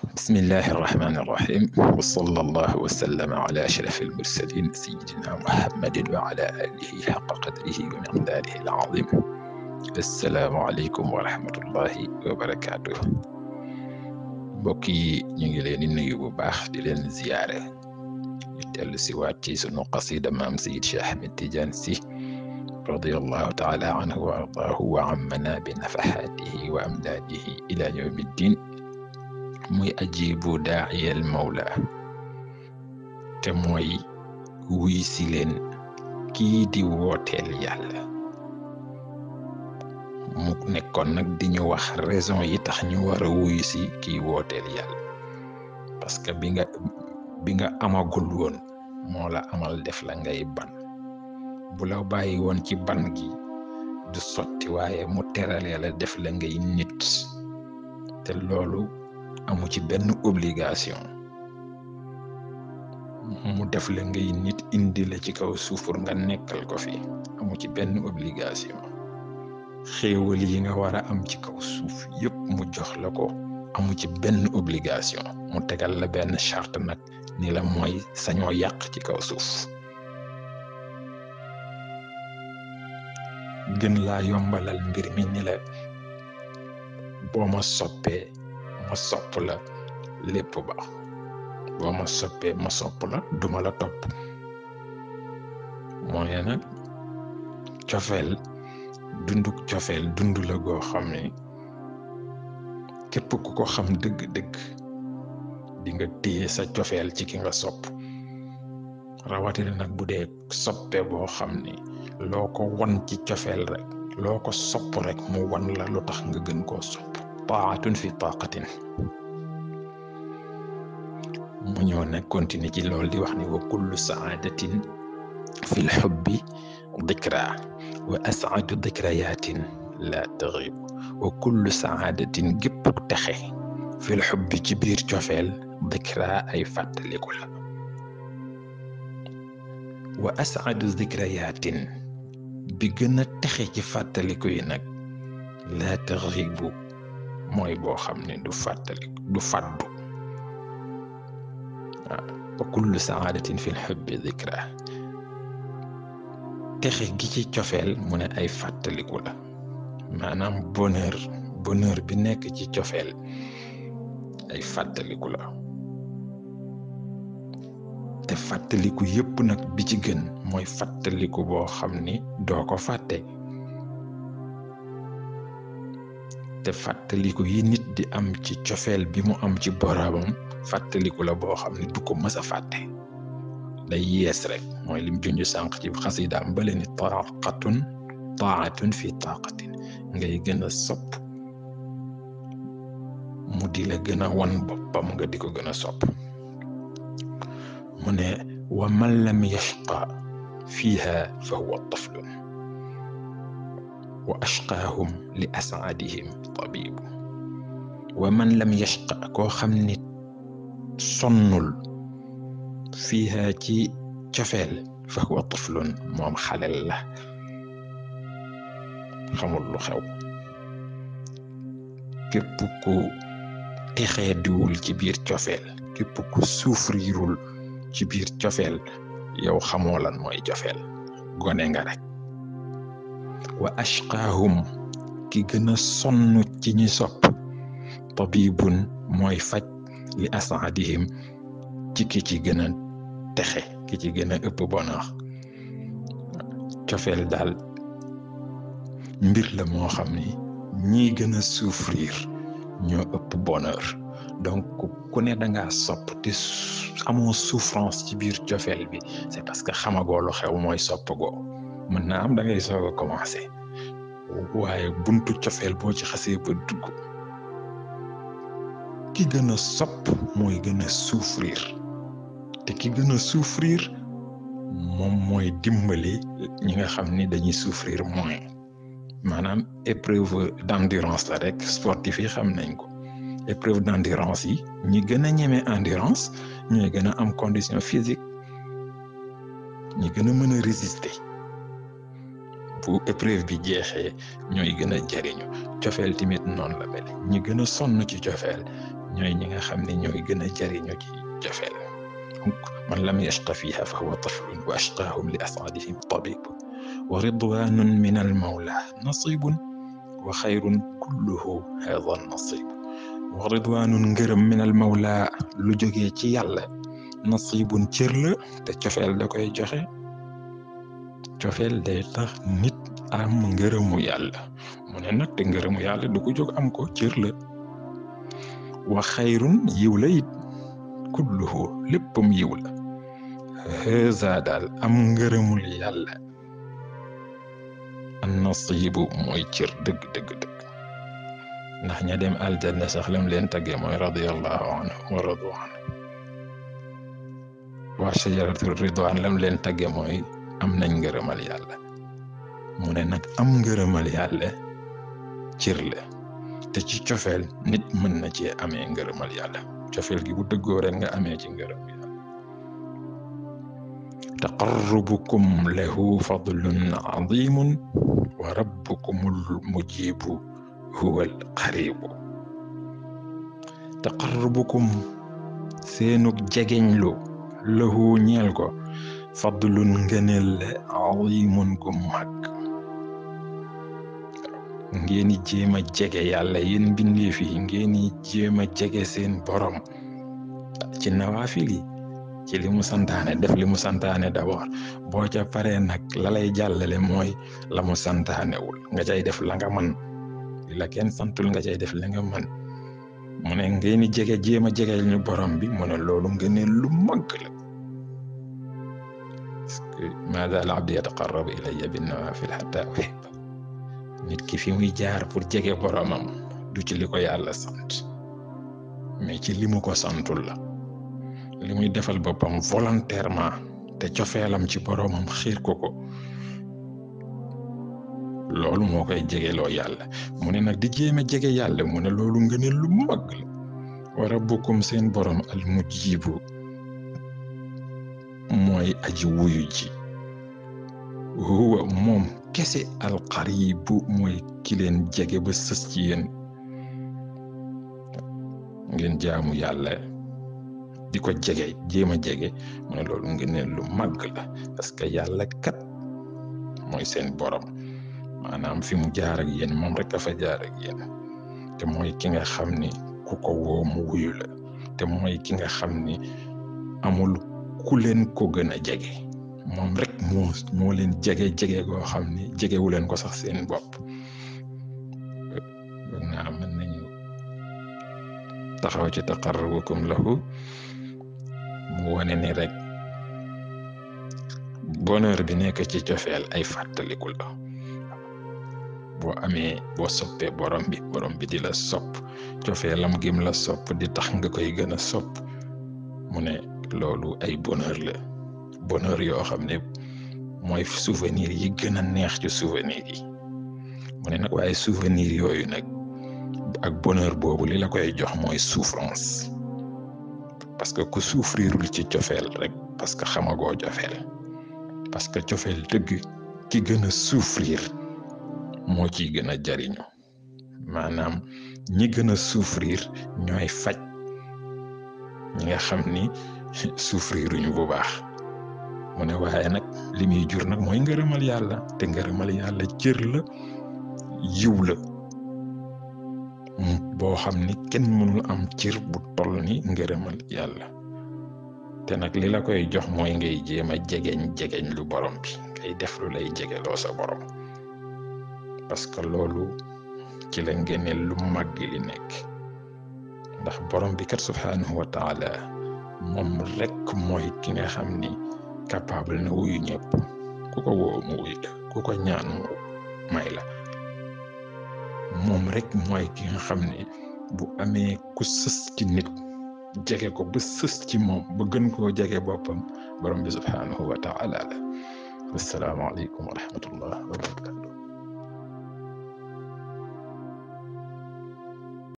بسم الله الرحمن الرحيم، وصلى الله وسلم على أشرف المرسلين سيدنا محمد وعلى آله حق قدره ومقداره العظيم. السلام عليكم ورحمة الله وبركاته. mbokk yi ñu ngi leen di nuyu bu baax di leen ziyaare ñu dellu si waat ci sunu qasida maam Seyid Cheikh Ahmed Tidiane Sy radiyallahu taala anhu wa ardaahu wa ammana bi nafaxaatihi wa amdaadihi ila yawmi ddin, muy ajibu daa'iyal mawla, te mooy wuy si leen kii di wooteel yàlla. mu nekkoon nag di ñu wax raison yi tax ñu war a wuy si kii wooteel yàlla, parce que bi nga amagul woon moo la amal def la ngay ban. bu la bàyyi woon ci ban gi du sotti, waaye mu teralee la def la ngay nit, te loolu amu ci benn obligation. mu def la ngay nit indi la ci kaw suuf pour nga nekkal ko fi, amu ci benn obligation. xéewal yi nga war a am ci kaw suuf yëpp mu jox la ko, amu ci benn obligation. mu tegal la benn charte nag ni la mooy sañoo yàq ci kaw suuf. gën laa yombalal mbir mi ni la boo ma soppee ma sopp la, lépp baax. boo ma soppee ma sopp la, duma la topp. mooy nag cofeel, dunduk cofeel dund la goo xam ne képp ku ko xam dëgg-dëgg di nga téye sa cofeel ci ki nga sopp. rawatina nag bu dee soppe boo xam ne loo ko wan ci cofeel rek, loo ko sopp rek mu wan la lu tax nga gën koo sopp. taatun fi taaqatin. mu ñëw nag continuer ci loolu di wax ni wa kullu saadatin fi lxubbi dikra wa asaadu dikrayatin la taxib. wa kullu saadatin gépp texe fi lxubbi ci biir cofeel dikra ay fàttaliku la. wa asaadu dikrayatin bi gën a texe ci fàttaliku yi nag la taxibu mooy boo xam ne du fàttaliku, du fàddu. wa kullu saadatin fi lxubbi dikra, texe gi ci cofeel mu ne ay fàttaliku la. maanaam bonheur bi nekk ci cofeel ay fàttaliku la. te fàttaliku yépp nag bi ci gën mooy fàttaliku boo xam ni doo ko fàtte. te fàttaliku yi nit di am ci cofeel bi mu am ci boroomam fàttaliku la boo xam ne du ko mës a fàtte, day yees rek. mooy lim junj sànq ci xasidaam bale ni taatun fi taaqatin, ngay gën a sopp mu di la gën a wan boppam nga di ko gën a sopp. mu ne wa man lam yashqa fiiha fa huwa taflun wa ashqaahum li asaadihim tabibu. wa man lam yashqa, koo xam ni sonnul fiiha ci cofeel fa huwa taflun, moom xalel la, xamul lu xew. képp ku texee diwul ci biir cofeel, képp ku souffrirul ci biir cofeel, yow xamoo lan mooy cofeel, gone nga rek. wa ashqaahum, ki gën a sonn ci ñi sopp, tabibun mooy faj li asaadihim ci ki ci gën a texe, ki ci gën a ëpp bonheur. cofeel daal mbir la moo xam ni ñii gën a souffrir ñoo ëpp bonheur. donc ku ne dangaa sopp te amoo souffrance ci biir cofeel bi, c'est parce que xamagoo lu xew mooy sopp goo. mën naa am da ngay soog a commencé, waaye buntu cofeel boo ci xasee ba dugg, ki gën a sopp mooy gën a souffrir. te ki gën a souffrir moom mooy dimbali ñi nga xam ni dañuy souffrir moins. maanaam épreuve d'endurance la rek, sportif yi xam nañ ko. épreuve d'endurance yi ñi gën a ñeme endurance ñooy gën a am condition physique, ñi gën a mën a résister. bu épreuve bi jeexee ñooy gën a jariñu. cofeel tamit noonu la mel, ñi gën a sonn ci cofeel ñooy ñi nga xam ne ñooy gën a jariñu ci cofeel man lam yashqa fiha fa huwa tiflun wa ashqaahum li asaadihim tabib wa ridwanun min al mawla nasibun wa xayrun kulluhu hada nasib wa ridwanun ngërëm min al mawla lu jógee ci yàlla nasibun cër la te cofeel da koy joxe cofeel day tax nit am ngërëmu yàlla mu ne nag te ngërëmu yàlla du ko jóg am ko cër la wa xayrun yiw la it kulluhu léppam yiw la heza daal am ngërëmul yàlla an nasibu mooy cër dëgg dëgg dëgg ndax ña dem aljanna sax lam leen tagge mooy radiyallahu anhu wa radu anhu waa shajaratu ridwan lam leen tagge mooy am nañ ngërëmal yàlla mu ne nag am ngërëmal yàlla cër la te ci cofeel nit mën na cee amee ngërëmal yàlla cofeel gi bu dëggoo rek nga amee ci ngërëm yàlla taqarrubukum lahu fadlun azimun wa rabbukumul mujibu huwal qaribu taqarrubukum seenug jegeñlu lahu ñeel ko fadlun ngëneel la azimun gu mag ngeeni jéem a jege yàlla yéen mbindeef yi ngeeni jéem a jege seen borom ci nawaafil yi ci li mu santaane def li mu santaane d'abord boo ca paree nag la lay jàllale mooy la mu santaanewul nga cay def la nga man la kenn santul nga cay def la nga man mu ne ngeeni jege jéem a jege ñu borom bi mu ne loolu ngëneel lu mag la parce que ma zaala abdi yataqarrabu ilayya bin nawaafil hatta uhibba nit ki fi muy jaar pour jege boromam du ci li ko yàlla sant mais ci li mu ko santul la li muy defal boppam volontairement te cofeelam ci boromam xiir ko loolu moo koy jegeloo yàlla mu ne nag di jéem a jege yàlla mu ne loolu ngëneel lu mag la wa rabbukum seen borom al mujibu mooy aji wuyu ji huwa moom kese alqaribu mooy ki leen jege ba sës ci yéen ngeen jaamu yàlla di ko jege jéem a jege mu ne loolu ngeen lu màgg la parce que yàlla kat mooy seen borom maanaam fi mu jaar ak yéen moom rek a fa jaar ak yéen te mooy ki nga xam ni ku ko woo mu wuyu la te mooy ki nga xam ni amul ku leen ko gën a jege moom rek moo leen jege goo xam ni jegewu leen ko sax seen bopp naa mën nañu taxaw ci taqarrubukum lahu mu wane ni rek bonheur bi nekk ci cofeel ay fàttaliku la boo soppee borom bi di la sopp cofeelam gim la sopp di tax nga koy gën a sopp mu ne loolu ay bonheur yoo xam ne mooy souvenir yi gën a neex ci souvenir yi mu ne nag waaye souvenir yooyu nag ak bonheur boobu li la koy jox mooy souffrance parce que ku souffrirul ci cofeel rek parce que xamagoo cofeel parce que cofeel dëgg ki gën a souffrir moo ciy gën a jariñu maanaam ñi gën a souffrir ñooy faj ñi nga xam ni souffriruñu bu baax mu ne waaye nag li muy jur nag mooy ngërëmal yàlla te ngërëmal yàlla cër la yiw la boo xam ni kenn mënul am cër bu toll ni ngërëmal yàlla te nag li la koy jox mooy ngay jéem a jegeñ lu borom bi ngay def lu lay jegeloo sa borom parce que loolu ci la ngeeneel lu màgg li nekk ndax borom bi kat subhanahu wa taala moom rek mooy ki nga xam ni capable na wuyu ñëpp ku ko woo mu wuyu la ku ko ñaan mu may la moom rek mooy ki nga xam ne bu amee ku sës ci nit jege ko ba sës ci moom ba gën koo jege boppam borom bi subhanahu wa taala la assalaamu aleykum wa rahmatullah wa barakatu